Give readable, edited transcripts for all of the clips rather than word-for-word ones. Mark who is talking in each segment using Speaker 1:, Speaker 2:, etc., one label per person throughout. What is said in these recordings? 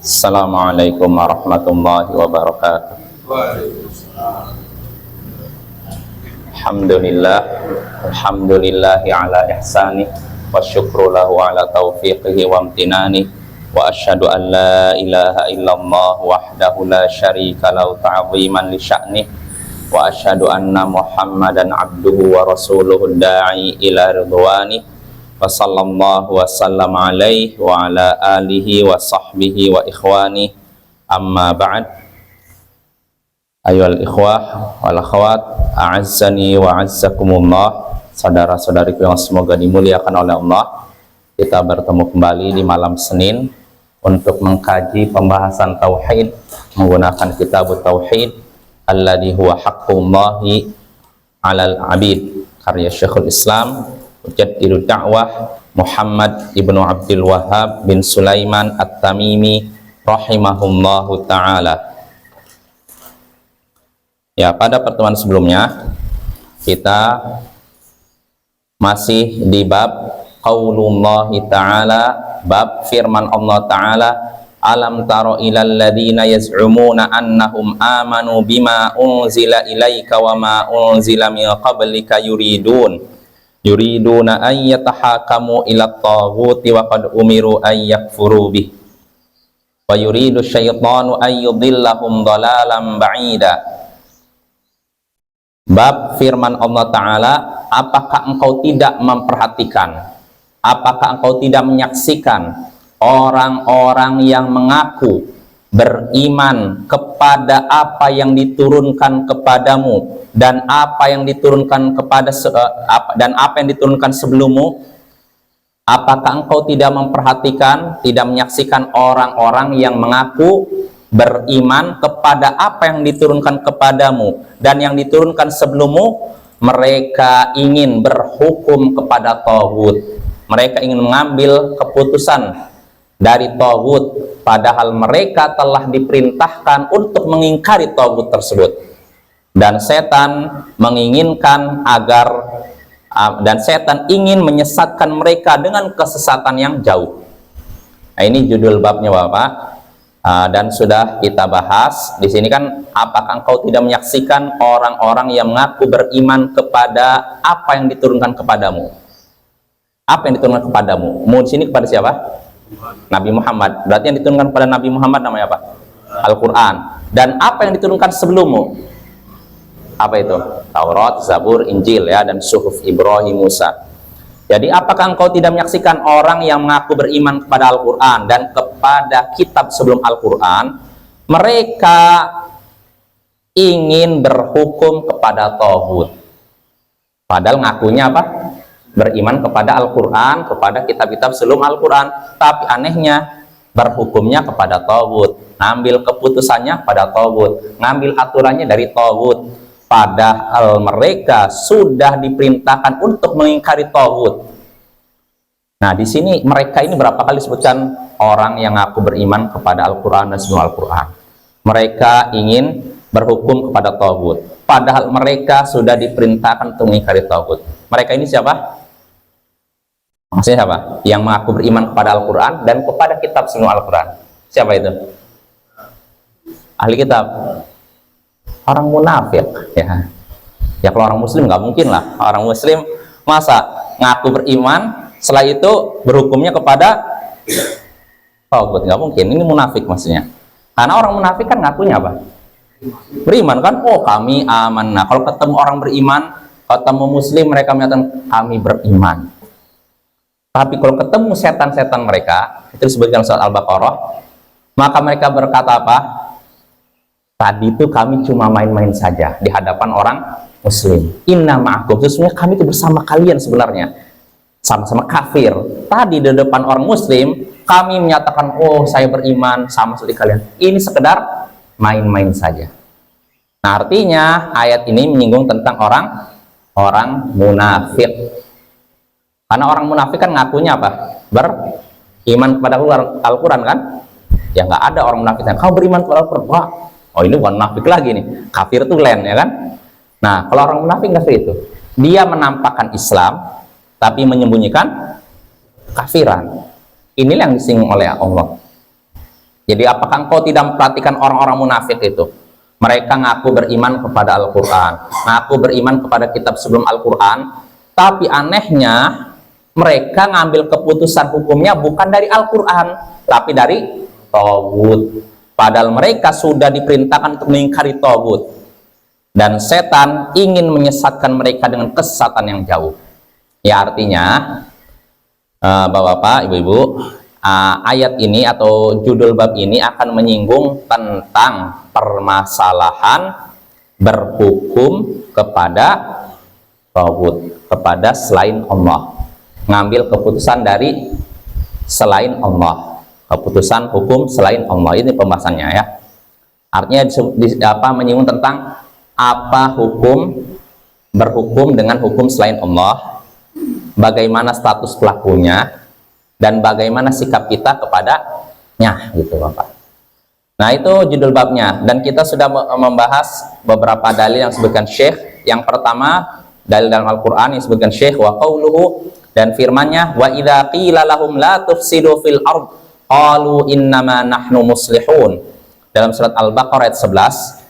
Speaker 1: Assalamualaikum warahmatullahi wabarakatuh. Alhamdulillahi ala ihsani wa syukru lahu ala taufiqihi wa amtinani wa asyhadu an la ilaha illallah wahdahu la syarika lahu ta'ziman li sya'ni wa asyhadu anna Muhammadan abduhu wa rasuluhu da'i ila ridwani wa sallallahu wa sallam alaihi wa ala alihi wa sahbihi wa ikhwani amma ba'd. Ayyuhal ikhwah wal akhwat, a'azzani wa a'azzakumullah, saudara-saudariku yang semoga dimuliakan oleh Allah. Kita bertemu kembali di malam Senin untuk mengkaji pembahasan tauhid menggunakan kitab tauhid alladhi huwa haqqullahi 'alal 'abid, karya Syekhul Islam Mujaddidud Da'wah Muhammad ibnu Abdul Wahhab bin Sulaiman At-Tamimi rahimahullahu ta'ala. Ya, pada pertemuan sebelumnya kita masih di bab qaulullahi ta'ala, bab firman Allah ta'ala, alam taro ilal ladina yaz'umuna annahum amanu bima unzila ilaika wa ma unzila min qablika yuriduna an yatahakamu ila taghuti wa qad umiru an yakfuru bih wa yuridu syaitanu an yudillahum dhalalan ba'ida. Bab firman Allah Ta'ala, apakah engkau tidak memperhatikan, apakah engkau tidak menyaksikan orang-orang yang mengaku beriman kepada apa yang diturunkan kepadamu dan apa yang diturunkan sebelummu? Apakah engkau tidak memperhatikan, tidak menyaksikan orang-orang yang mengaku beriman kepada apa yang diturunkan kepadamu dan yang diturunkan sebelummu? Mereka ingin berhukum kepada taghut, mereka ingin mengambil keputusan dari taghut, padahal mereka telah diperintahkan untuk mengingkari taghut tersebut. Dan setan menginginkan dan setan ingin menyesatkan mereka dengan kesesatan yang jauh. Nah, ini judul babnya Bapak. Dan sudah kita bahas di sini kan, apakah engkau tidak menyaksikan orang-orang yang mengaku beriman kepada apa yang diturunkan kepadamu? Apa yang diturunkan kepadamu? Di sini kepada siapa? Nabi Muhammad. Berarti yang diturunkan pada Nabi Muhammad namanya apa? Al-Quran. Dan apa yang diturunkan sebelummu? Apa itu? Taurat, Zabur, Injil, ya, dan Suhuf Ibrahim, Musa. Jadi apakah engkau tidak menyaksikan orang yang mengaku beriman kepada Al-Quran dan kepada kitab sebelum Al-Quran, mereka ingin berhukum kepada taghut, padahal ngakunya apa? Beriman kepada Al-Quran, kepada kitab-kitab sebelum Al-Quran, tapi anehnya berhukumnya kepada taghut, ngambil keputusannya pada taghut, ngambil aturannya dari taghut, padahal mereka sudah diperintahkan untuk mengingkari taghut. Nah, di sini mereka ini berapa kali disebutkan orang yang ngaku beriman kepada Al-Quran dan sebelum Al-Quran. Mereka ingin berhukum kepada taghut, padahal mereka sudah diperintahkan untuk mengingkari taghut. Mereka ini siapa? Maksudnya siapa? Yang mengaku beriman kepada Al-Quran dan kepada kitab sebelum Al-Quran. Siapa itu? Ahli kitab. Orang munafik, ya. Ya kalau orang muslim nggak mungkin lah. Orang muslim masa ngaku beriman, setelah itu berhukumnya kepada taghut? Nggak mungkin. Ini munafik maksudnya. Karena orang munafik kan ngakunya apa? Beriman kan? Oh, kami aman. Nah, kalau ketemu orang beriman, ketemu muslim, mereka menyatakan kami beriman. Tapi kalau ketemu setan-setan mereka, itu disebutkan surat Al-Baqarah, maka mereka berkata apa? Tadi itu kami cuma main-main saja di hadapan orang muslim. Inna ma'akum, sesungguhnya kami itu bersama kalian sebenarnya, sama-sama kafir. Tadi di depan orang muslim kami menyatakan, oh saya beriman sama seperti kalian. Ini sekedar main-main saja. Nah, artinya ayat ini menyinggung tentang orang munafik. Karena orang munafik kan ngakunya apa? Beriman kepada Al-Quran kan? Ya nggak ada orang munafik yang kau beriman kepada Al-Quran. Wah, oh ini bukan munafik lagi nih. Kafir tuh lain, ya kan? Nah, kalau orang munafik nggak seperti itu. Dia menampakkan Islam, tapi menyembunyikan kafiran. Inilah yang disinggung oleh Allah. Jadi apakah engkau tidak memperhatikan orang-orang munafik itu? Mereka ngaku beriman kepada Al-Quran, ngaku beriman kepada kitab sebelum Al-Quran, tapi anehnya mereka ngambil keputusan hukumnya bukan dari Al-Quran, tapi dari Tagut. Padahal mereka sudah diperintahkan untuk mengingkari Tagut. Dan setan ingin menyesatkan mereka dengan kesesatan yang jauh. Ya, artinya, Bapak-bapak, Ibu-ibu, ayat ini atau judul bab ini akan menyinggung tentang permasalahan berhukum kepada Tagut, kepada selain Allah, ngambil keputusan dari selain Allah, keputusan hukum selain Allah. Ini pembahasannya ya. Artinya menyinggung tentang apa hukum berhukum dengan hukum selain Allah, bagaimana status pelakunya, dan bagaimana sikap kita kepadanya, gitu Bapak. Nah, itu judul babnya, dan kita sudah membahas beberapa dalil yang disebutkan Syekh. Yang pertama, dalil dalam Al-Quran yang disebutkan Syekh, wa qauluhu, dan firmannya, wa idza qila lahum la tufsidu fil ard qalu innama nahnu muslihun. Dalam surat Al-Baqarah ayat 11,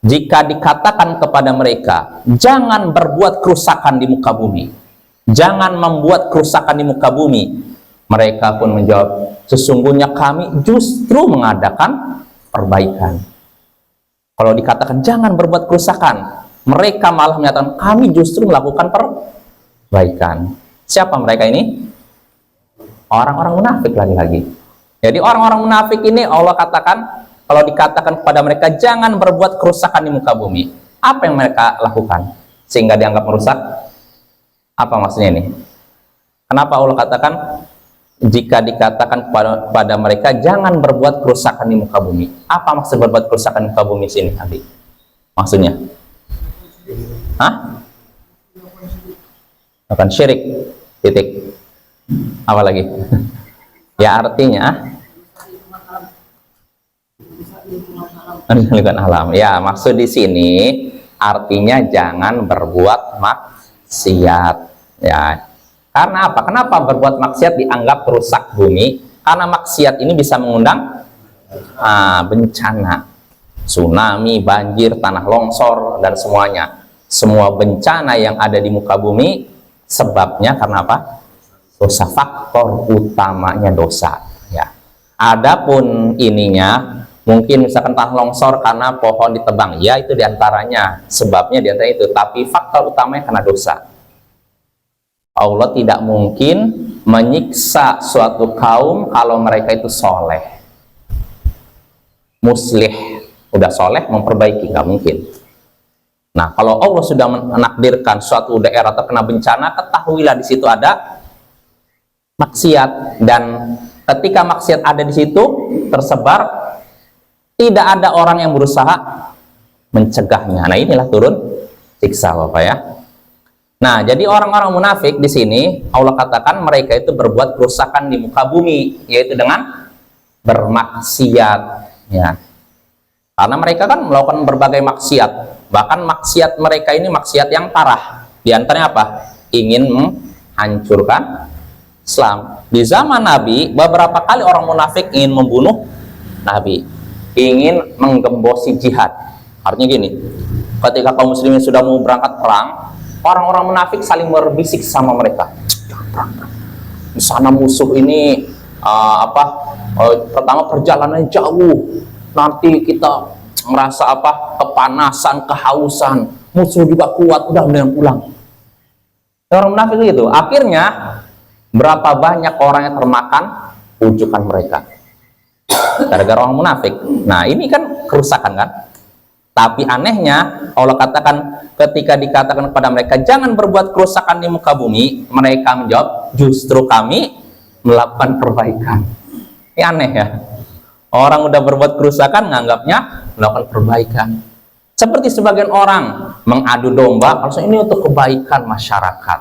Speaker 1: jika dikatakan kepada mereka, jangan berbuat kerusakan di muka bumi, jangan membuat kerusakan di muka bumi, mereka pun menjawab, sesungguhnya kami justru mengadakan perbaikan. Kalau dikatakan jangan berbuat kerusakan, mereka malah menyatakan kami justru melakukan perbaikan. Siapa mereka ini? Orang-orang munafik lagi-lagi. Jadi orang-orang munafik ini Allah katakan, kalau dikatakan kepada mereka jangan berbuat kerusakan di muka bumi, apa yang mereka lakukan sehingga dianggap merusak? Apa maksudnya ini? Kenapa Allah katakan jika dikatakan kepada mereka jangan berbuat kerusakan di muka bumi? Apa maksud berbuat kerusakan di muka bumi sini, Abi? Maksudnya? Hah? Akan syirik, titik. Apa lagi? Ya, artinya meninggalkan alam. Ya, maksud di sini artinya jangan berbuat maksiat. Ya, karena apa? Kenapa berbuat maksiat dianggap merusak bumi? Karena maksiat ini bisa mengundang bencana, tsunami, banjir, tanah longsor, dan semuanya. Semua bencana yang ada di muka bumi sebabnya karena apa? Dosa. Faktor utamanya dosa. Ya. Adapun ininya mungkin misalkan tanah longsor karena pohon ditebang, ya itu diantaranya, sebabnya diantara itu. Tapi faktor utamanya karena dosa. Allah tidak mungkin menyiksa suatu kaum kalau mereka itu soleh, muslih, udah soleh memperbaiki, nggak mungkin. Nah, kalau Allah sudah menakdirkan suatu daerah terkena bencana, ketahuilah di situ ada maksiat, dan ketika maksiat ada di situ tersebar, tidak ada orang yang berusaha mencegahnya. Nah, inilah turun siksa, Bapak ya. Nah, jadi orang-orang munafik di sini Allah katakan mereka itu berbuat kerusakan di muka bumi, yaitu dengan bermaksiat, ya. Karena mereka kan melakukan berbagai maksiat, bahkan maksiat mereka ini maksiat yang parah. Di antaranya apa? Ingin menghancurkan Islam. Di zaman Nabi, beberapa kali orang munafik ingin membunuh Nabi, ingin menggembosi jihad. Artinya gini, ketika kaum muslimin sudah mau berangkat perang, orang-orang munafik saling berbisik sama mereka, di sana musuh ini pertama perjalanannya jauh, nanti kita merasa kepanasan, kehausan, musuh juga kuat, udah mendingan pulang. Orang munafik itu akhirnya berapa banyak orang yang termakan ujukan mereka gara-gara orang munafik. Nah, ini kan kerusakan kan. Tapi anehnya Allah katakan ketika dikatakan kepada mereka jangan berbuat kerusakan di muka bumi, mereka menjawab justru kami melakukan perbaikan. Ini aneh ya. Orang udah berbuat kerusakan nganggapnya melakukan perbaikan. Seperti sebagian orang mengadu domba, alasan ini untuk kebaikan masyarakat.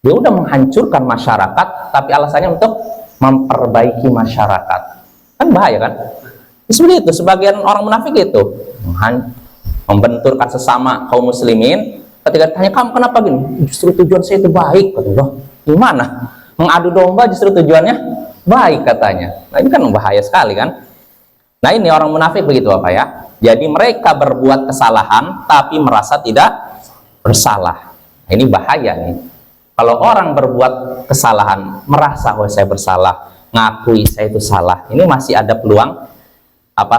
Speaker 1: Dia udah menghancurkan masyarakat, tapi alasannya untuk memperbaiki masyarakat. Kan bahaya kan? Seperti itu sebagian orang munafik itu membenturkan sesama kaum muslimin. Ketika ditanya kamu kenapa gini, justru tujuan saya itu baik, katanya. Gimana? Mengadu domba justru tujuannya baik katanya. Nah, ini kan bahaya sekali kan. Nah, ini orang munafik begitu Bapak ya. Jadi mereka berbuat kesalahan tapi merasa tidak bersalah. Nah, ini bahaya nih. Kalau orang berbuat kesalahan merasa oh saya bersalah, ngakui saya itu salah, ini masih ada peluang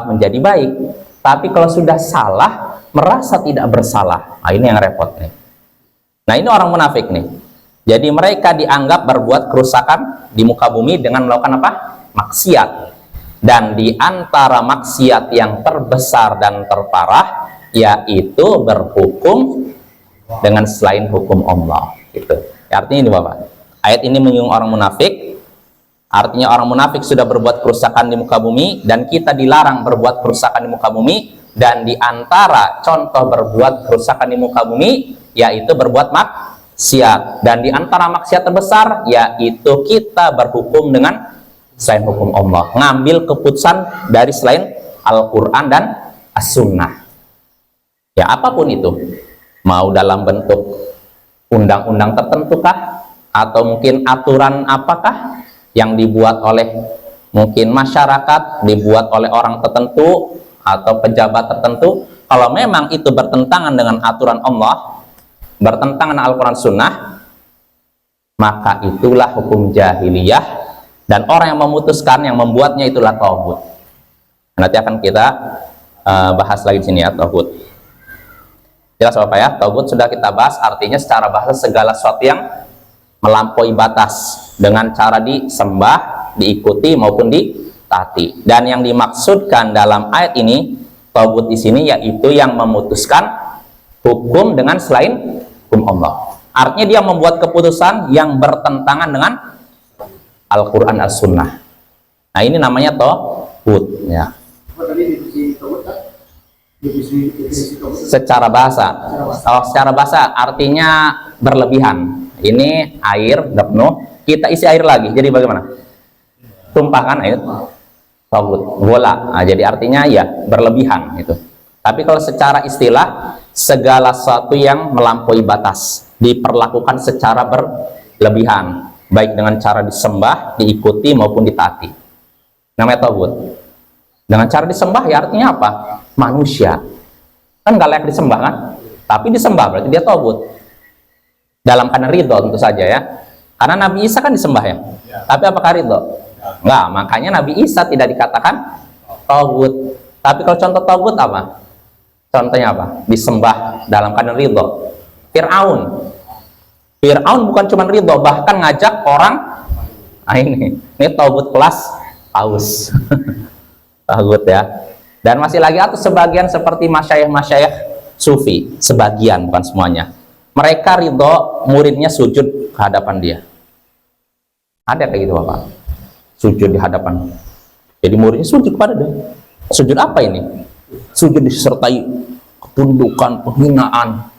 Speaker 1: menjadi baik. Tapi kalau sudah salah merasa tidak bersalah, nah ini yang repot nih. Nah, ini orang munafik nih. Jadi mereka dianggap berbuat kerusakan di muka bumi dengan melakukan maksiat. Dan di antara maksiat yang terbesar dan terparah yaitu berhukum dengan selain hukum Allah. Gitu. Artinya ini Bapak, ayat ini menyinggung orang munafik. Artinya orang munafik sudah berbuat kerusakan di muka bumi dan kita dilarang berbuat kerusakan di muka bumi. Dan di antara contoh berbuat kerusakan di muka bumi yaitu berbuat maksiat. Dan di antara maksiat terbesar yaitu kita berhukum dengan selain hukum Allah, ngambil keputusan dari selain Al-Quran dan As-Sunnah. Ya apapun itu, mau dalam bentuk undang-undang tertentu kah, atau mungkin aturan apakah yang dibuat oleh mungkin masyarakat, dibuat oleh orang tertentu atau pejabat tertentu. Kalau memang itu bertentangan dengan aturan Allah, bertentangan dengan Al-Quran Sunnah, maka itulah hukum jahiliyah. Dan orang yang memutuskan, yang membuatnya itulah tauhid. Nanti akan kita bahas lagi di sini ya, tauhid. Jelas Bapak ya, tauhid sudah kita bahas, artinya secara bahasa segala sesuatu yang melampaui batas dengan cara disembah, diikuti maupun ditaati. Dan yang dimaksudkan dalam ayat ini, tauhid di sini yaitu yang memutuskan hukum dengan selain hukum Allah. Artinya dia membuat keputusan yang bertentangan dengan Al-Quran As-Sunnah. Nah ini namanya tauhid ya. Secara bahasa, secara bahasa artinya berlebihan. Ini air udah penuh, kita isi air lagi. Jadi bagaimana? Tumpahkan air, tauhid, bola. Nah, jadi artinya ya berlebihan itu. Tapi kalau secara istilah, segala sesuatu yang melampaui batas diperlakukan secara berlebihan, baik dengan cara disembah, diikuti maupun ditaati. Namanya tauhid. Dengan cara disembah ya artinya apa? Manusia kan gak layak disembah kan, tapi disembah berarti dia tauhid. Dalam keadaan ridho tentu saja ya, karena Nabi Isa kan disembah ya. Tapi apakah ridho? Enggak, makanya Nabi Isa tidak dikatakan tauhid. Tapi kalau contoh tauhid apa? Contohnya apa? Disembah dalam keadaan ridho. Fir'aun bukan cuma ridho, bahkan ngajak orang. Nah ini tauhid kelas paus. Tauhid ya. Dan masih lagi atau sebagian seperti masyayikh sufi, sebagian bukan semuanya. Mereka ridho muridnya sujud ke hadapan dia. Ada kayak gitu Bapak. Sujud di hadapan. Jadi muridnya sujud kepada dia. Sujud apa ini? Sujud disertai ketundukan, penghinaan.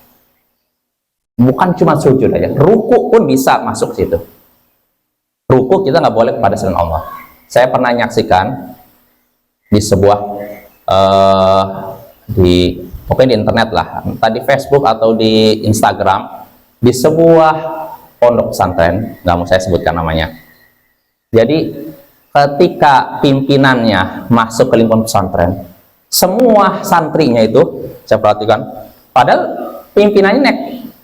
Speaker 1: Bukan cuma sujud aja, ruku pun bisa masuk situ. Ruku kita nggak boleh kepada selain Allah. Saya pernah menyaksikan di sebuah pokoknya di internet lah, entah di Facebook atau di Instagram, di sebuah pondok pesantren, nggak mau saya sebutkan namanya. Jadi ketika pimpinannya masuk ke lingkungan pesantren, semua santrinya itu saya perhatikan, padahal pimpinannya naik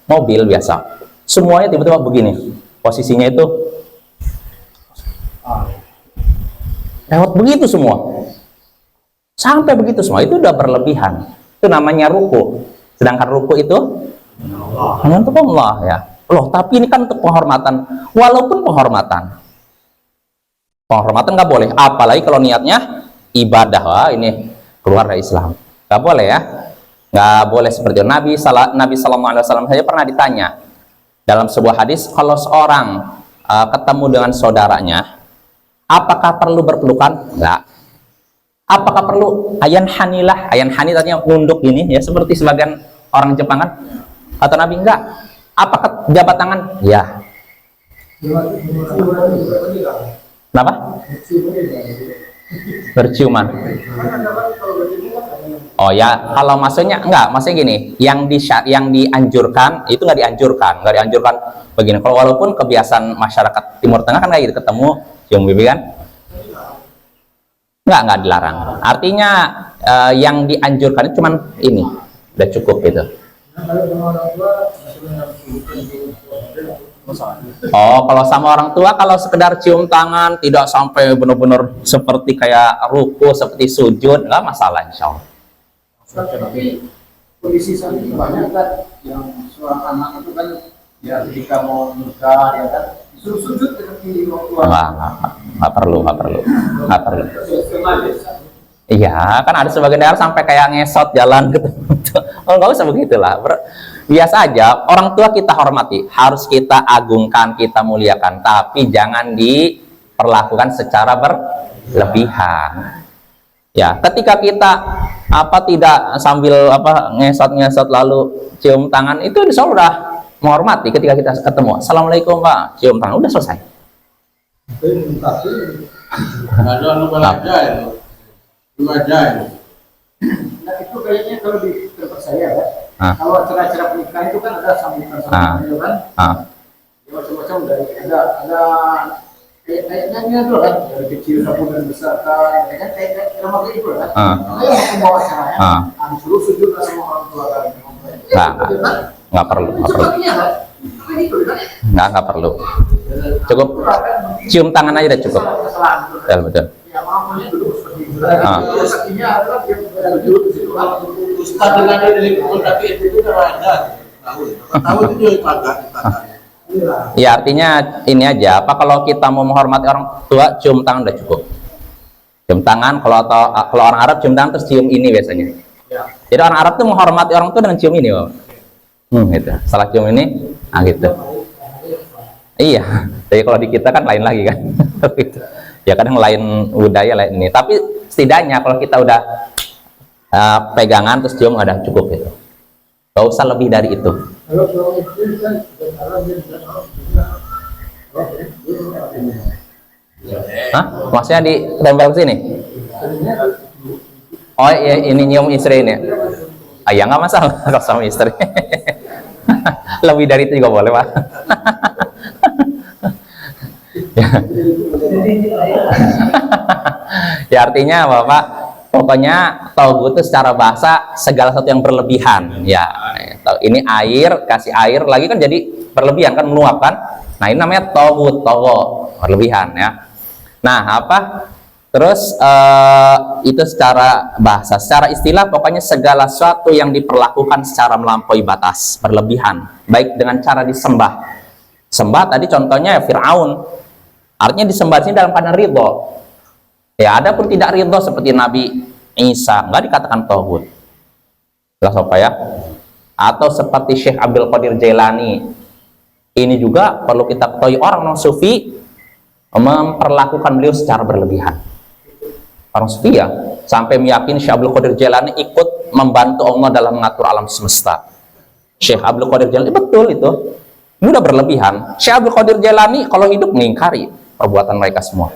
Speaker 1: mobil biasa, semuanya tiba-tiba begini posisinya itu, lewat begitu semua, sampai begitu semua, itu udah berlebihan. Itu namanya ruku. Sedangkan ruku itu hanya untuk Allah ya. Loh, tapi ini kan untuk penghormatan. Walaupun penghormatan nggak boleh, apalagi kalau niatnya ibadah. Wah, ini keluar dari Islam, nggak boleh ya. Nggak boleh seperti itu. Nabi Sallallahu Alaihi Wasallam saja pernah ditanya dalam sebuah hadis, kalau seorang ketemu dengan saudaranya, apakah perlu berpelukan? Enggak. Apakah perlu ayan hanilah? Ayan hani tadinya nunduk gini ya, seperti sebagian orang Jepang kan? Kata Nabi enggak. Apakah jabat tangan? Ya. Kenapa? Berciuman. Oh ya, kalau maksudnya enggak, maksudnya gini, yang dianjurkan itu nggak dianjurkan begini. Kalau walaupun kebiasaan masyarakat Timur Tengah kan kayak gitu, ketemu cium pipi kan. nggak dilarang. Artinya yang dianjurkan itu cuman ini, udah cukup gitu. Oh, kalau sama orang tua, kalau sekedar cium tangan, tidak sampai benar-benar seperti kayak ruku, seperti sujud, nggak masalah, insya Allah.
Speaker 2: Tapi kondisi saat ini banyak kan yang seorang anak itu kan ya ketika mau nikah ya kan disuruh sujud seperti orang tua.
Speaker 1: Nggak perlu. Iya, kan ada sebagian daerah sampai kayak ngesot jalan gitu. Oh, nggak usah begitulah. Biasa aja, orang tua kita hormati, harus kita agungkan, kita muliakan, tapi jangan diperlakukan secara berlebihan. Ya, ketika kita tidak sambil ngesot lalu cium tangan, itu insya Allah udah menghormati. Ketika kita ketemu, assalamualaikum Pak, cium tangan, udah selesai.
Speaker 2: Nah itu kayaknya kalau di tempat saya ya, kalau acara-acara pernikahan itu kan ada sambutan itu kan, ya macam-macam dari ada kayaknya itu kan dari kecil sampai besar kan, ya kan kayak drama kayak itu kan, kayak mau bawa acaranya, disuruh sujud sama orang tua kan,
Speaker 1: nggak perlu. Nggak perlu. Cukup cium tangan aja udah cukup. Betul. Ya artinya ini aja, kalau kita mau menghormati orang tua, cium tangan udah cukup. Cium tangan, kalau orang Arab cium tangan terus cium ini biasanya. Jadi orang Arab tuh menghormati orang tua dengan cium ini, gitu. Salah cium ini, gitu. Iya, jadi kalau di kita kan lain lagi kan. Ya kadang lain budaya lain ini, tapi setidaknya kalau kita udah pegangan terus cium ada cukup gitu, gak usah lebih dari itu. Hah? Maksudnya ditempel ke sini? Oh iya, ini nyium istri ini ya nggak masalah kalau sama istri. Lebih dari itu juga boleh Pak. Ya artinya Bapak, pokoknya tauhid itu secara bahasa segala sesuatu yang berlebihan. Ya, ini air, kasih air lagi kan jadi berlebihan kan, meluap kan. Nah ini namanya tauhid, berlebihan ya. Nah terus itu secara bahasa. Secara istilah pokoknya segala sesuatu yang diperlakukan secara melampaui batas, berlebihan, baik dengan cara disembah. Sembah tadi contohnya Fir'aun, artinya disembah sini dalam keadaan ridho. Ya, ada pun tidak ridho seperti Nabi Isa, nggak dikatakan tauhid. Jelas apa ya? Atau seperti Syekh Abdul Qadir Jailani, ini juga perlu kita ketahui, orang sufi memperlakukan beliau secara berlebihan. Orang sufi ya, sampai meyakini Syekh Abdul Qadir Jailani ikut membantu Allah dalam mengatur alam semesta. Syekh Abdul Qadir Jailani, betul itu. Ini udah berlebihan. Syekh Abdul Qadir Jailani kalau hidup mengingkari perbuatan mereka semua.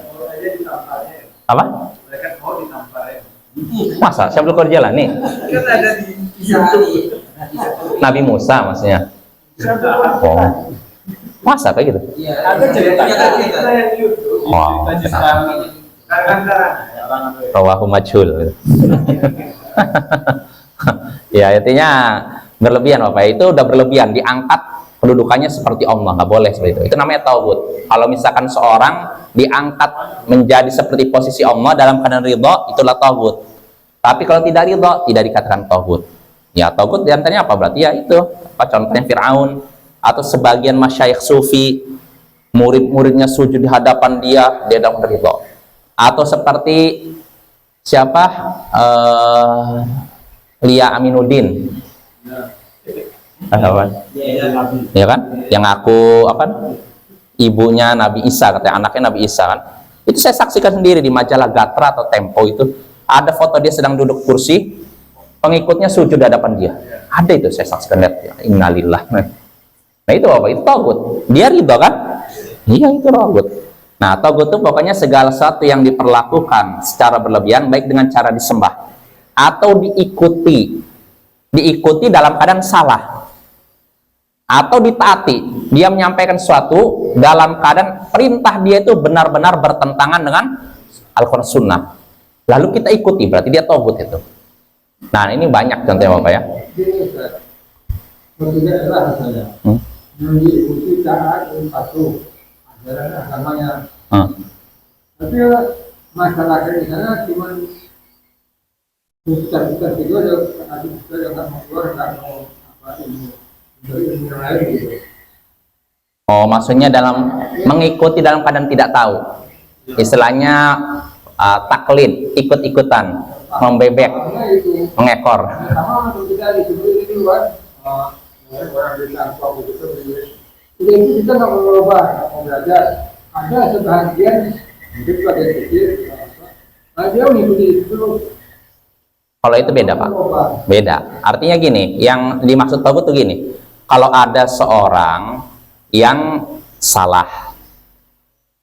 Speaker 1: Apa? Masa Syekh Abdul Qadir Jailani? Nabi Musa maksudnya. Oh. Masa kayak gitu?
Speaker 2: Ada ceritanya yang YouTube.
Speaker 1: Wow. Rawahu majhul. Ya artinya berlebihan Bapak, itu udah berlebihan, diangkat kedudukannya seperti Allah, nggak boleh seperti itu. Itu namanya tauhid. Kalau misalkan seorang diangkat menjadi seperti posisi Allah dalam keadaan ridho, itulah tauhid. Tapi kalau tidak ridho, tidak dikatakan tauhid. Ya tauhid diantaranya apa berarti? Ya itu contohnya Fir'aun, atau sebagian masyayikh sufi, murid-muridnya sujud di hadapan dia dalam ridho. Atau seperti siapa? Lia Aminuddin. Ya kan, yang aku ibunya Nabi Isa, katanya anaknya Nabi Isa kan. Itu saya saksikan sendiri di majalah Gatra atau Tempo, itu ada foto dia sedang duduk kursi, pengikutnya sujud di hadapan dia. Ada itu saya saksikan, lihat. Innalillah. Nah itu apa? Itu tauhid. Dia ridho kan? Iya, itu tauhid. Nah tauhid itu pokoknya segala sesuatu yang diperlakukan secara berlebihan, baik dengan cara disembah atau diikuti dalam keadaan salah, atau ditaati. Dia menyampaikan sesuatu dalam keadaan perintah dia itu benar-benar bertentangan dengan Al-Quran Sunnah. lalu kita ikuti, berarti dia togut itu. Nah, ini banyak contohnya Bapak ya.
Speaker 2: Ketiga adalah misalnya yang diikuti taat dan patuh ajaran agamanya. Tapi masyarakat di sana cuma bukan itu ada juga yang nggak mau keluar, nggak mau apa ini dari yang lain gitu.
Speaker 1: Oh, maksudnya dalam mengikuti dalam keadaan tidak tahu. Istilahnya taklid, ikut-ikutan, membebek, mengekor.
Speaker 2: Sama kita di luar orang bilang apa begitu. Jadi kita nggak mau berubah, nggak mau belajar. Ada sebahagian mungkin pada kecil, dia mengikuti itu.
Speaker 1: Kalau itu beda Pak, beda. Artinya gini, yang dimaksud togut itu gini. Kalau ada seorang yang salah,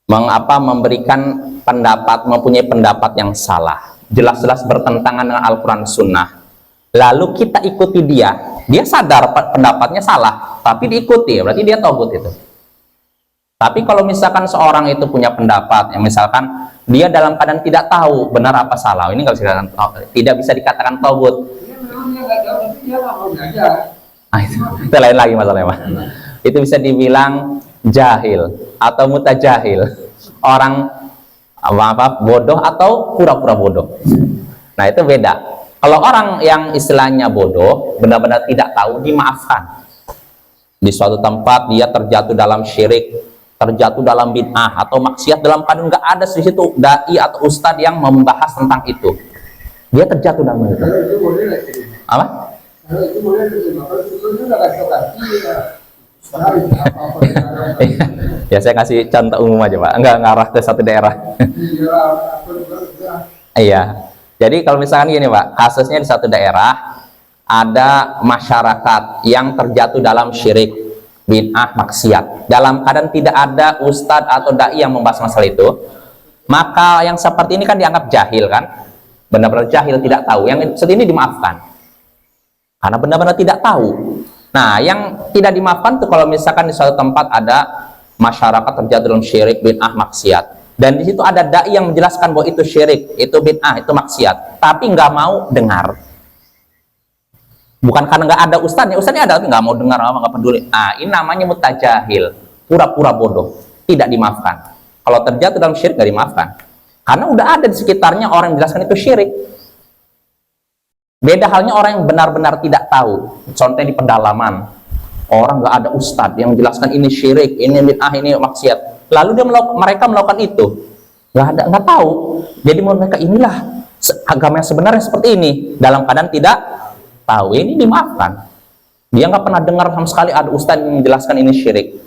Speaker 1: memberikan pendapat, mempunyai pendapat yang salah, jelas-jelas bertentangan dengan Al-Quran Sunnah, lalu kita ikuti dia sadar pendapatnya salah, tapi diikuti, berarti dia togut itu. Tapi kalau misalkan seorang itu punya pendapat yang misalkan dia dalam keadaan tidak tahu benar apa salah, ini nggak bisa dikatakan, tidak bisa dikatakan togut. Itu lain lagi masalahnya Pak. Itu bisa dibilang jahil atau mutajahil, orang bodoh atau pura-pura bodoh. Nah, itu beda. Kalau orang yang istilahnya bodoh, benar-benar tidak tahu, dimaafkan. Di suatu tempat dia terjatuh dalam syirik, terjatuh dalam bid'ah atau maksiat, dalam keadaan nggak ada di situ dai atau ustadz yang membahas tentang itu, dia terjatuh dalam itu. Apa? Ya saya kasih contoh umum aja Pak, enggak ngarah ke satu daerah. Iya, jadi kalau misalkan gini Pak, kasusnya di satu daerah ada masyarakat yang terjatuh dalam syirik, bid'ah, maksiat, dalam keadaan tidak ada ustadz atau dai yang membahas masalah itu, maka yang seperti ini kan dianggap jahil kan, benar-benar jahil, tidak tahu. Yang seperti ini dimaafkan karena benar-benar tidak tahu. Nah, yang tidak dimaafkan tuh kalau misalkan di suatu tempat ada masyarakat terjatuh dalam syirik, bid'ah, maksiat, dan di situ ada dai yang menjelaskan bahwa itu syirik, itu bid'ah, itu maksiat, tapi nggak mau dengar. Bukan karena nggak ada ustadznya ada tapi nggak mau dengar, nggak peduli. Nah, ini namanya mutajahil, pura-pura bodoh, tidak dimaafkan. Kalau terjatuh dalam syirik nggak dimaafkan, karena udah ada di sekitarnya orang yang menjelaskan itu syirik. Beda halnya orang yang benar-benar tidak tahu. Contohnya di pedalaman, orang nggak ada ustadz yang menjelaskan ini syirik, ini bid'ah, ini maksiat. Lalu mereka melakukan itu, nggak tahu. Jadi menurut mereka inilah agama yang sebenarnya seperti ini. Dalam keadaan tidak tahu, ini dimaafkan. Dia nggak pernah dengar sama sekali ada ustadz yang menjelaskan ini syirik.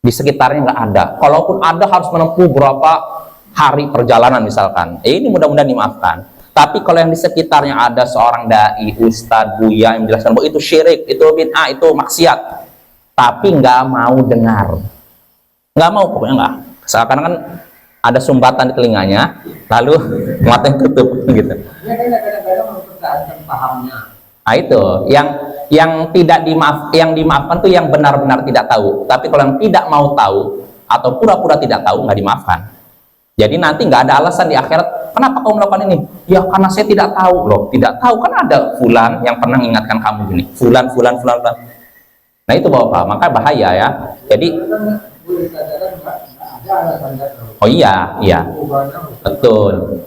Speaker 1: Di sekitarnya nggak ada. Kalaupun ada harus menempuh berapa hari perjalanan misalkan. Ini mudah-mudahan dimaafkan. Tapi kalau yang di sekitarnya ada seorang dai, ustadz, buya yang menjelaskan bahwa itu syirik, itu bid'ah, itu maksiat, tapi nggak mau dengar, nggak mau, pokoknya nggak. Seakan kan ada sumbatan di telinganya, lalu matanya tutup gitu.
Speaker 2: Dia kan kadang-kadang mempertahankan pahamnya.
Speaker 1: Nah itu yang tidak dimaafkan tuh yang benar-benar tidak tahu. Tapi kalau yang tidak mau tahu atau pura-pura tidak tahu, nggak dimaafkan. Jadi nanti nggak ada alasan di akhirat, kenapa kamu melakukan ini? Ya karena saya tidak tahu. Loh, tidak tahu kan ada fulan yang pernah mengingatkan kamu gini. Fulan. Nah itu Bapak, maka bahaya ya. Jadi oh iya. Betul.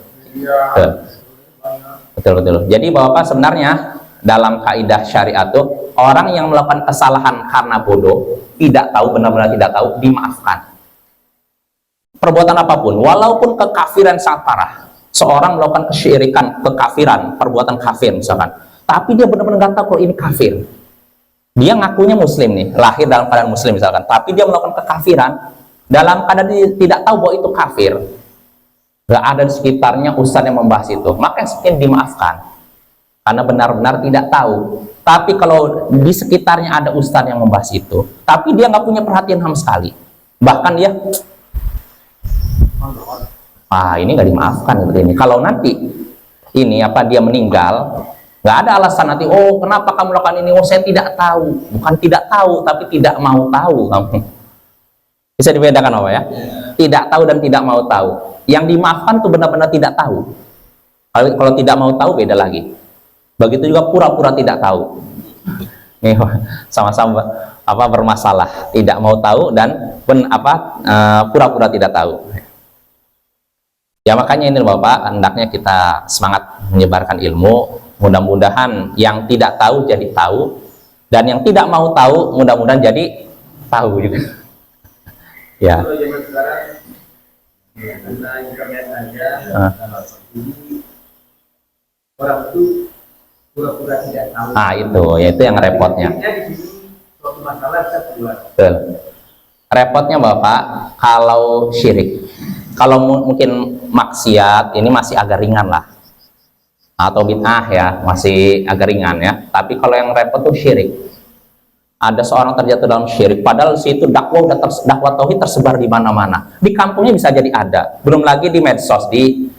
Speaker 1: Jadi Bapak sebenarnya dalam kaidah syariat itu orang yang melakukan kesalahan karena bodoh, tidak tahu, benar-benar tidak tahu, dimaafkan. Perbuatan apapun, walaupun kekafiran sangat parah, seorang melakukan kesyirikan, kekafiran, perbuatan kafir misalkan, tapi dia benar-benar nggak tahu kalau ini kafir. Dia ngakunya muslim nih, lahir dalam keadaan muslim misalkan, tapi dia melakukan kekafiran dalam keadaan dia tidak tahu bahwa itu kafir. Nggak ada di sekitarnya ustadz yang membahas itu, maka yang sekian dimaafkan karena benar-benar tidak tahu. Tapi kalau di sekitarnya ada ustadz yang membahas itu, tapi dia nggak punya perhatian sama sekali, bahkan dia ini nggak dimaafkan seperti ini. Kalau nanti ini dia meninggal, nggak ada alasan nanti, oh kenapa kamu lakukan ini, oh saya tidak tahu. Bukan tidak tahu, tapi tidak mau tahu kamu. Bisa dibedakan apa ya? Tidak tahu dan tidak mau tahu. Yang dimaafkan tuh benar-benar tidak tahu. Kalau tidak mau tahu beda lagi. Begitu juga pura-pura tidak tahu. Ini sama-sama bermasalah, tidak mau tahu dan pura-pura tidak tahu. Ya makanya ini Bapak, hendaknya kita semangat menyebarkan ilmu. Mudah-mudahan yang tidak tahu jadi tahu, dan yang tidak mau tahu mudah-mudahan jadi tahu juga. Ya.
Speaker 2: Kalau zaman sekarang karena internet aja, orang itu pura-pura tidak tahu.
Speaker 1: Itu yaitu yang repotnya.
Speaker 2: Di sini suatu masalah bisa keluar.
Speaker 1: Betul. Repotnya Bapak, kalau syirik, kalau mungkin maksiat ini masih agak ringan lah, atau bid'ah ya masih agak ringan ya. Tapi kalau yang repot tuh syirik. Ada seorang terjatuh dalam syirik, padahal situ dakwah tauhid tersebar di mana-mana. Di kampungnya bisa jadi ada, belum lagi di medsos, di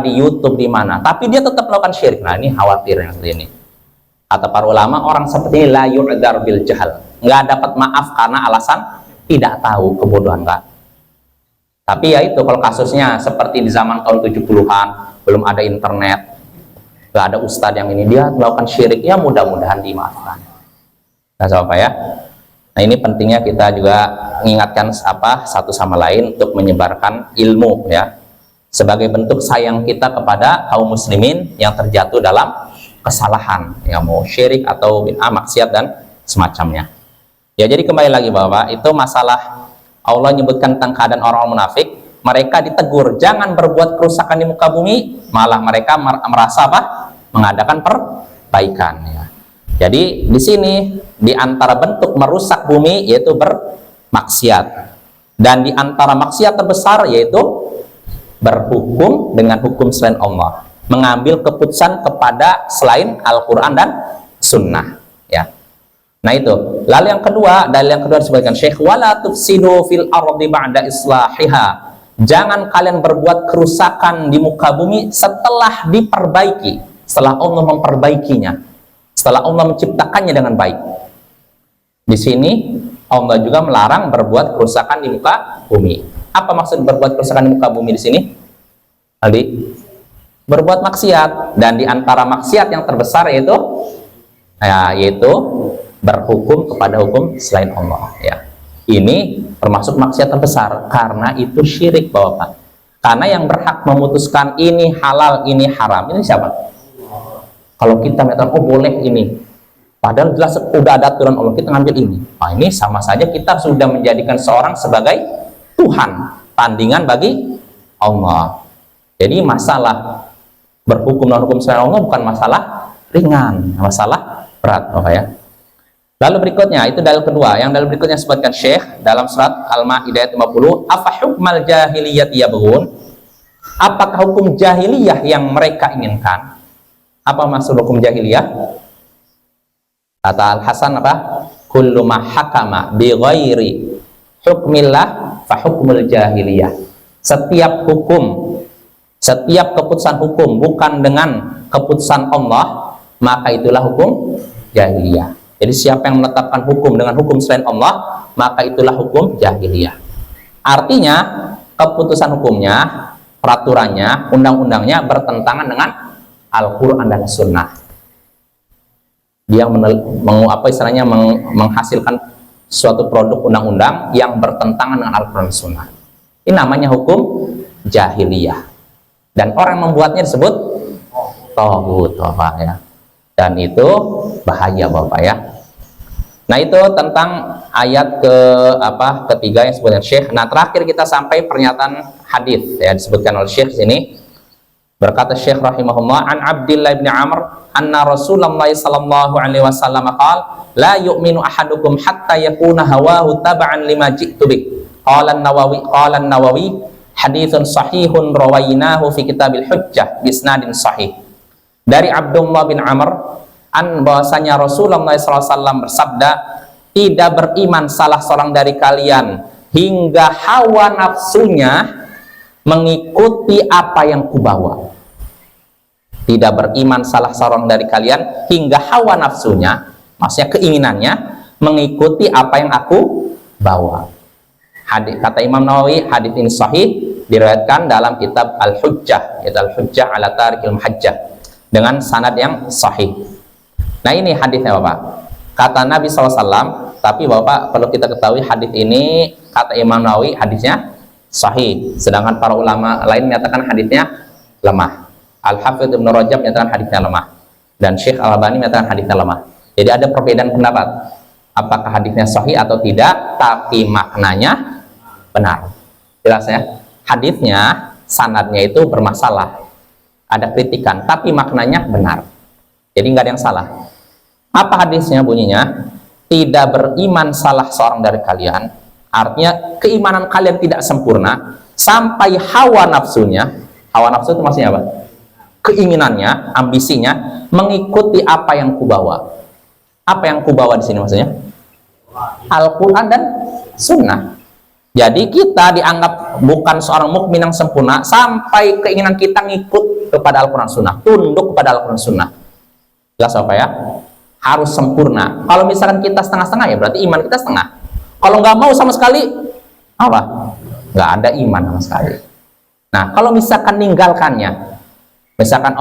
Speaker 1: YouTube, di mana. Tapi dia tetap melakukan syirik. Nah ini khawatir yang seperti ini. Kata para ulama, orang seperti ini la yu'dzar bil jahal, nggak dapat maaf karena alasan tidak tahu, kebodohan Kak. Tapi ya itu, kalau kasusnya seperti di zaman tahun 70-an, belum ada internet, nggak ada ustadz yang ini, dia melakukan syirik, ya mudah-mudahan dimaafkan. Nah, Bapak ya. Nah, ini pentingnya kita juga mengingatkan satu sama lain untuk menyebarkan ilmu ya. Sebagai bentuk sayang kita kepada kaum muslimin yang terjatuh dalam kesalahan, yang mau syirik atau bid'ah, maksiat dan semacamnya. Ya, jadi kembali lagi Bapak, itu masalah Allah menyebutkan tentang keadaan orang munafik. Mereka ditegur jangan berbuat kerusakan di muka bumi, malah mereka merasa mengadakan perbaikan ya. Jadi di sini di antara bentuk merusak bumi yaitu bermaksiat, dan di antara maksiat terbesar yaitu berhukum dengan hukum selain Allah, mengambil keputusan kepada selain Al-Quran dan Sunnah ya. Nah itu. Lalu yang kedua, dalil yang kedua disebutkan Syekh, wala tufsidu fil ardi ba'da islahiha. Jangan kalian berbuat kerusakan di muka bumi setelah diperbaiki, setelah Allah memperbaikinya, setelah Allah menciptakannya dengan baik. Di sini Allah juga melarang berbuat kerusakan di muka bumi. Apa maksud berbuat kerusakan di muka bumi di sini? Aldi, berbuat maksiat, dan di antara maksiat yang terbesar yaitu berhukum kepada hukum selain Allah ya. Ini termasuk maksiat terbesar karena itu syirik Bapak. Karena yang berhak memutuskan ini halal, ini haram, ini siapa? Kalau kita mengatakan oh boleh ini, padahal jelas udah ada aturan Allah, kita ngambil ini. Nah, ini sama saja kita sudah menjadikan seorang sebagai Tuhan, tandingan bagi Allah. Jadi masalah berhukum dan hukum selain Allah bukan masalah ringan, masalah berat Bapak ya. Lalu berikutnya, itu dalil kedua. Yang dalil berikutnya disebutkan Syekh dalam surat Al-Maidah ayat 50, afa hukmal jahiliyah yabghun? Apakah hukum jahiliyah yang mereka inginkan? Apa maksud hukum jahiliyah? Kata Al-Hasan apa? Kullu ma hakama bi ghairi hukmillah fa hukmul jahiliyah. Setiap hukum, setiap keputusan hukum bukan dengan keputusan Allah, maka itulah hukum jahiliyah. Jadi siapa yang menetapkan hukum dengan hukum selain Allah, maka itulah hukum jahiliyah. Artinya keputusan hukumnya, peraturannya, undang-undangnya bertentangan dengan Al-Quran dan Sunnah. Dia menghasilkan suatu produk undang-undang yang bertentangan dengan Al-Quran dan Sunnah. Ini namanya hukum jahiliyah. Dan orang yang membuatnya disebut taghut Bapak ya. Dan itu bahaya Bapak ya. Nah itu tentang ayat ketiga yang disebutkan Syekh. Nah terakhir kita sampai pernyataan hadis ya, disebutkan oleh Syekh sini. Berkata Syekh rahimahullah, an Abdillah bin Amr anna Rasulullah sallallahu alaihi wasallam qala la yu'minu ahadukum hatta yakuna hawahu tab'an lima ji'tu bih. Qala an-Nawawi haditsun sahihun rawainahu fi kitabil hujjah bisnadin sahih. Dari Abdullah bin Amr bahwasanya Rasulullah SAW bersabda, tidak beriman salah seorang dari kalian hingga hawa nafsunya mengikuti apa yang kubawa. Tidak beriman salah seorang dari kalian hingga hawa nafsunya, maksudnya keinginannya, mengikuti apa yang aku bawa. Hadis, kata Imam Nawawi, hadis ini sahih diriwayatkan dalam kitab Al-Hujjah, yaitu Al-Hujjah ala Tarikil Muhajjah, dengan sanad yang sahih. Nah, ini hadisnya Bapak. Kata Nabi SAW, tapi Bapak perlu kita ketahui hadis ini, kata Imam Nawawi, hadisnya sahih. Sedangkan para ulama lain menyatakan hadisnya lemah. Al-Hafidz Ibnu Rajab menyatakan hadisnya lemah. Dan Syekh Al-Albani menyatakan hadisnya lemah. Jadi ada perbedaan pendapat. Apakah hadisnya sahih atau tidak, tapi maknanya benar. Jelas ya? Hadisnya, sanadnya itu bermasalah. Ada kritikan, tapi maknanya benar. Jadi nggak ada yang salah. Apa hadisnya bunyinya? Tidak beriman salah seorang dari kalian. Artinya keimanan kalian tidak sempurna sampai hawa nafsunya. Hawa nafsu itu maksudnya apa? Keinginannya, ambisinya mengikuti apa yang kubawa. Apa yang kubawa di sini maksudnya? Al-Quran dan Sunnah. Jadi kita dianggap bukan seorang mukmin yang sempurna sampai keinginan kita ngikut kepada Al-Quran Sunnah, tunduk kepada Al-Quran Sunnah. Jelas apa ya? Harus sempurna. Kalau misalkan kita setengah-setengah, ya berarti iman kita setengah. Kalau nggak mau sama sekali, apa? Nggak ada iman sama sekali. Nah, kalau misalkan ninggalkannya, misalkan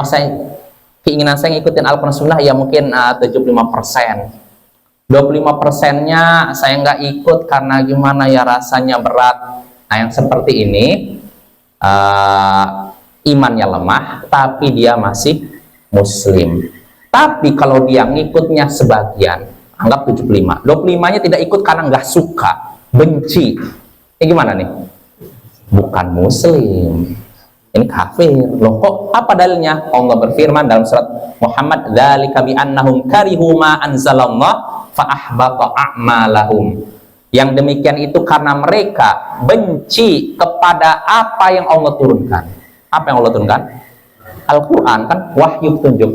Speaker 1: keinginan saya ngikutin Al-Quran Sunnah ya mungkin 75%. 25%-nya saya nggak ikut karena gimana ya, rasanya berat. Nah, yang seperti ini imannya lemah, tapi dia masih muslim. Tapi kalau dia ngikutnya sebagian, anggap 75, 25-nya tidak ikut karena nggak suka, benci. Ini gimana nih? Bukan muslim, ini kafir. Loh, kok apa dalilnya? Allah berfirman dalam surat Muhammad, dzalika bi annahum karihu ma anzalallah fa ahbata a'malahum. Yang demikian itu karena mereka benci kepada apa yang Allah turunkan. Apa yang Allah turunkan? Al-Quran, kan wahyu petunjuk.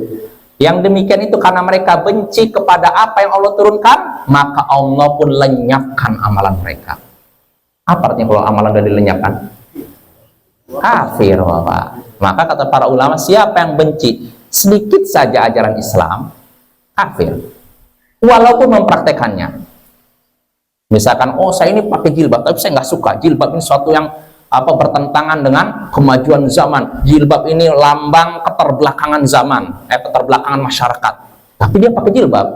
Speaker 1: Yang demikian itu karena mereka benci kepada apa yang Allah turunkan, maka Allah pun lenyapkan amalan mereka. Apa artinya kalau amalan sudah dilenyapkan? Kafir, Bapak. Maka kata para ulama, siapa yang benci sedikit saja ajaran Islam, kafir. Walaupun mempraktekannya. Misalkan, oh saya ini pakai jilbab, tapi saya nggak suka. Jilbab ini suatu yang bertentangan dengan kemajuan zaman. Jilbab ini lambang keterbelakangan zaman, keterbelakangan masyarakat. Tapi dia pakai jilbab.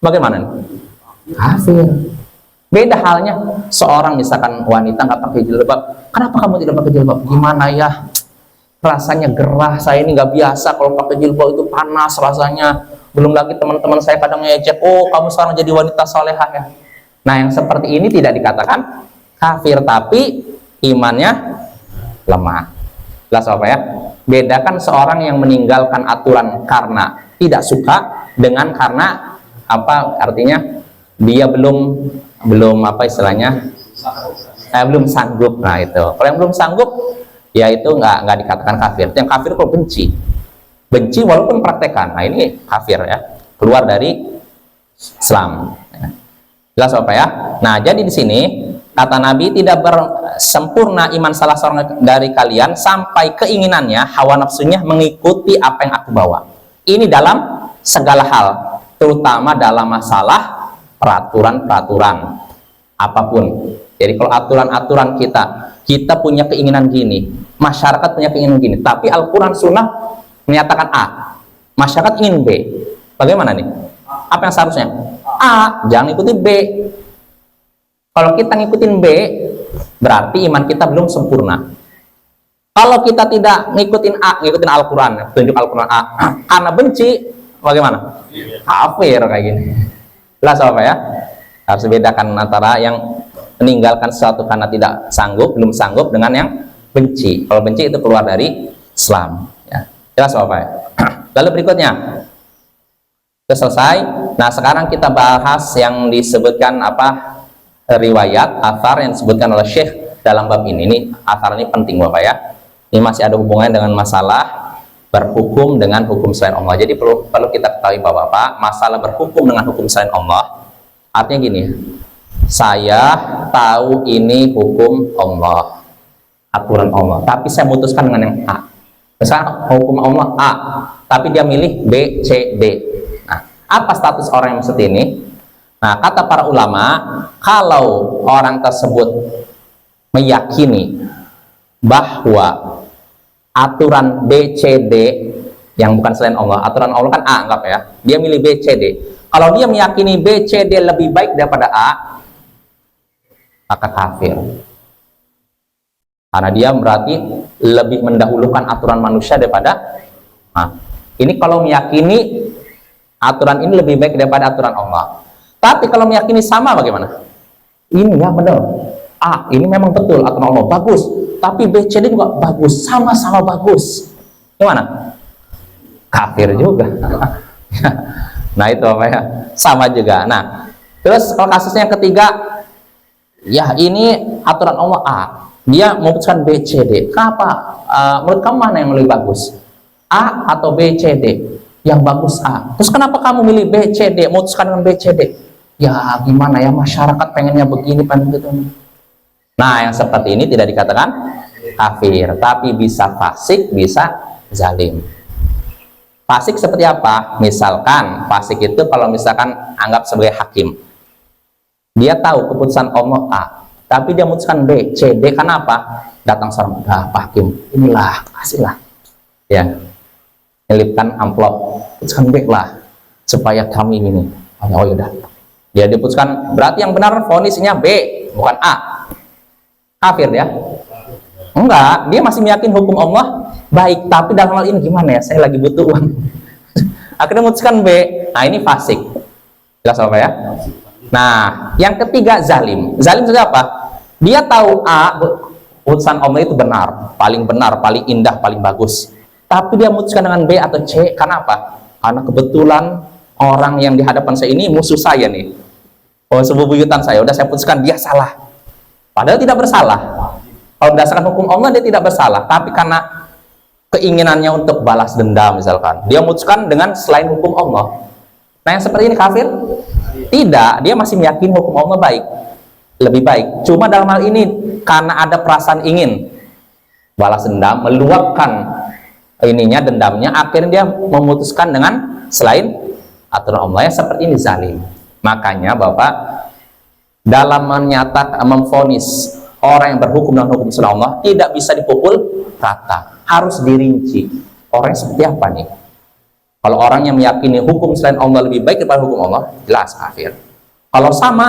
Speaker 1: Bagaimana nih? Kafir. Beda halnya seorang misalkan wanita nggak pakai jilbab. Kenapa kamu tidak pakai jilbab? Gimana ya? Rasanya gerah, saya ini nggak biasa kalau pakai jilbab, itu panas rasanya. Belum lagi teman-teman saya kadang ngejek, oh kamu sekarang jadi wanita salehah ya. Nah, yang seperti ini tidak dikatakan kafir, tapi imannya lemah. Jelas apa ya? Bedakan seorang yang meninggalkan aturan karena tidak suka dengan karena apa artinya dia belum belum sanggup. Nah, itu kalau yang belum sanggup ya itu nggak dikatakan kafir. Yang kafir kalau benci walaupun praktekan. Nah, ini kafir ya, keluar dari Islam ya. Jelas apa ya? Nah, jadi di sini kata Nabi, tidak bersempurna iman salah seorang dari kalian sampai keinginannya, hawa nafsunya mengikuti apa yang aku bawa. Ini dalam segala hal, terutama dalam masalah peraturan-peraturan apapun. Jadi kalau aturan-aturan kita punya keinginan gini, masyarakat punya keinginan gini, tapi Al-Quran Sunnah menyatakan A, masyarakat ingin B. Bagaimana nih? Apa yang seharusnya? A, jangan ikuti B. Kalau kita ngikutin B, berarti iman kita belum sempurna. Kalau kita tidak ngikutin A, ngikutin Al-Quran, tunjuk Al-Quran A, karena benci, bagaimana? Kafir kayak gini. Jelas apa ya? Harus bedakan antara yang meninggalkan sesuatu karena tidak sanggup, belum sanggup, dengan yang benci. Kalau benci itu keluar dari Islam. Ya. Jelas apa ya? Lalu berikutnya, itu selesai. Nah, sekarang kita bahas yang disebutkan riwayat, athar yang disebutkan oleh Syekh dalam bab ini. Ini athar ini penting Bapak ya. Ini masih ada hubungannya dengan masalah berhukum dengan hukum selain Allah. Jadi perlu kita ketahui Bapak, masalah berhukum dengan hukum selain Allah artinya gini, saya tahu ini hukum Allah, aturan Allah, tapi saya memutuskan dengan yang A. Misalnya hukum Allah A, tapi dia milih B, C, D. Nah, apa status orang yang seperti ini? Nah, kata para ulama, kalau orang tersebut meyakini bahwa aturan B, C, D yang bukan selain Allah, aturan Allah kan A anggap ya, dia milih B, C, D. Kalau dia meyakini B, C, D lebih baik daripada A, maka kafir. Karena dia berarti lebih mendahulukan aturan manusia daripada A. Ini kalau meyakini aturan ini lebih baik daripada aturan Allah. Tapi kalau meyakini sama bagaimana? Ini ya benar. A, ini memang betul aturan Allah, bagus. Tapi B, C, D juga bagus, sama-sama bagus. Gimana? Kafir juga. Nah itu apa ya? Sama juga. Nah, terus kalau kasusnya yang ketiga, ya ini aturan Allah A, dia memutuskan B, C, D. Kenapa? Menurut kamu mana yang lebih bagus? A atau B, C, D? Yang bagus A. Terus kenapa kamu milih B, C, D? Memutuskan dengan B, C, D? Ya gimana ya, masyarakat pengennya begini, pengen gitu. Nah yang seperti ini tidak dikatakan kafir, tapi bisa fasik, bisa zalim. Fasik seperti apa? Misalkan fasik itu kalau misalkan anggap sebagai hakim, dia tahu keputusan Allah A, tapi dia memutuskan B, C, D. Kenapa? Datang seorang, Pak Hakim, inilah, kasihlah, ya, nyelipkan amplop, putuskan B lah, supaya kami ini. Oh yaudah, dia diputuskan, berarti yang benar vonisnya B, bukan A. Kafir ya? Enggak, dia masih meyakini hukum Allah baik, tapi dalam hal ini gimana ya, saya lagi butuh uang. Akhirnya memutuskan B. Nah ini fasik. Jelas apa ya? Nah yang ketiga zalim. Zalim itu apa? Dia tahu A, putusan Allah itu benar, paling indah, paling bagus, tapi dia memutuskan dengan B atau C. Kenapa? Karena kebetulan orang yang di hadapan saya ini musuh saya nih, sebubuyutan saya, udah saya putuskan dia salah, padahal tidak bersalah. Kalau berdasarkan hukum Allah dia tidak bersalah, tapi karena keinginannya untuk balas dendam misalkan, dia memutuskan dengan selain hukum Allah. Nah yang seperti ini kafir? Tidak, dia masih meyakini hukum Allah baik, lebih baik. Cuma dalam hal ini karena ada perasaan ingin balas dendam, meluapkan ininya, dendamnya, akhirnya dia memutuskan dengan selain aturan Allah. Yang seperti ini zalim. Makanya Bapak dalam menyatakan, memvonis orang yang berhukum dengan hukum sunnah Allah tidak bisa dipukul rata, harus dirinci orang seperti apa nih. Kalau orang yang meyakini hukum selain Allah lebih baik daripada hukum Allah, jelas kafir. Kalau sama,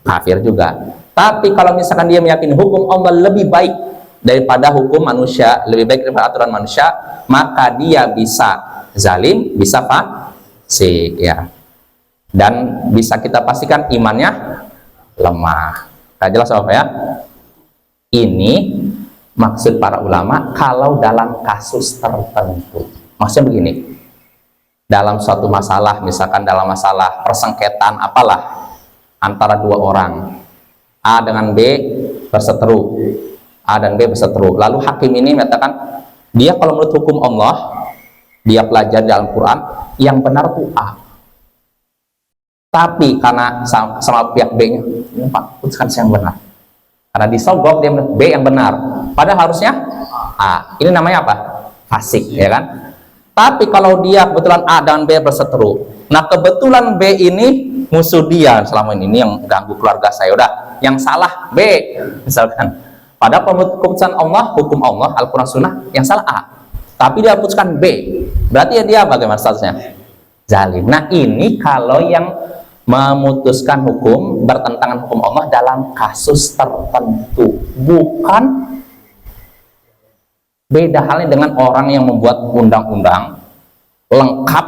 Speaker 1: kafir juga. Tapi kalau misalkan dia meyakini hukum Allah lebih baik daripada hukum manusia, lebih baik daripada aturan manusia, maka dia bisa zalim, bisa fasik ya. Dan bisa kita pastikan imannya lemah. Nah, jelas apa ya? Ini maksud para ulama kalau dalam kasus tertentu. Maksudnya begini, dalam suatu masalah, misalkan dalam masalah persengketaan apalah antara dua orang, A dengan B berseteru, A dan B berseteru, lalu hakim ini mengatakan dia kalau menurut hukum Allah, dia pelajari dalam Quran, yang benar itu A, tapi karena sama pihak B-nya, ini Pak, putuskan yang benar, karena disogok dia B yang benar, padahal harusnya A. Ini namanya apa? Fasik, ya kan? Tapi kalau dia kebetulan A dan B berseteru, nah kebetulan B ini musuh dia selama ini yang ganggu keluarga saya, udah yang salah B misalkan, padahal keputusan Allah, hukum Allah, Al-Quran Sunnah, yang salah A, tapi dia putuskan B, berarti ya dia bagaimana statusnya? Zalim. Nah ini kalau yang memutuskan hukum bertentangan hukum Allah dalam kasus tertentu, bukan beda halnya dengan orang yang membuat undang-undang lengkap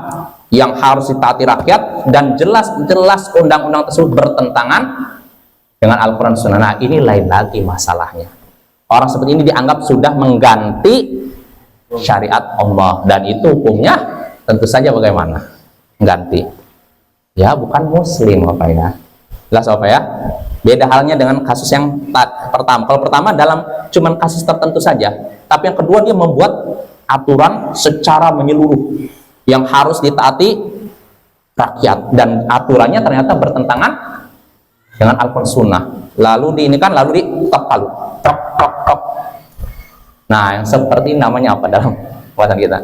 Speaker 1: yang harus ditaati rakyat dan jelas-jelas undang-undang tersebut bertentangan dengan Al-Quran Sunnah. Nah ini lain lagi masalahnya. Orang seperti ini dianggap sudah mengganti syariat Allah, dan itu hukumnya tentu saja bagaimana? Mengganti. Ya bukan muslim apa ya. Jelas apa ya? Beda halnya dengan kasus yang pertama. Kalau pertama dalam cuman kasus tertentu saja, tapi yang kedua dia membuat aturan secara menyeluruh yang harus ditaati rakyat, dan aturannya ternyata bertentangan dengan Al-Quran Sunnah, lalu diinikan, lalu ditepal, tok. Nah yang seperti ini namanya apa dalam bahasa kita?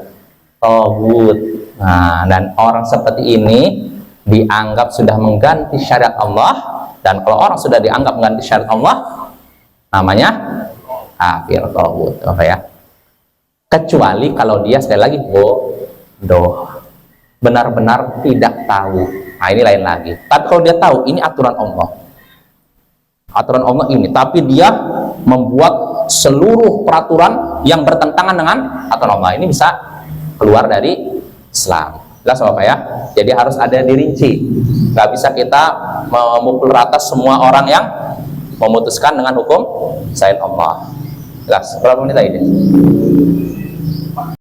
Speaker 1: Taghut. Nah dan orang seperti ini dianggap sudah mengganti syariat Allah, dan kalau orang sudah dianggap mengganti syariat Allah namanya kafir tauhid, apa ya? Kecuali kalau dia sekali lagi bodoh, benar-benar tidak tahu. Nah, ini lain lagi. Tapi kalau dia tahu ini aturan Allah ini, tapi dia membuat seluruh peraturan yang bertentangan dengan aturan Allah, ini bisa keluar dari Islam. Jelas apa ya? Jadi harus ada dirinci. Nggak bisa kita memukul rata semua orang yang memutuskan dengan hukum selain Allah. Jelas. Berapa menit tadi?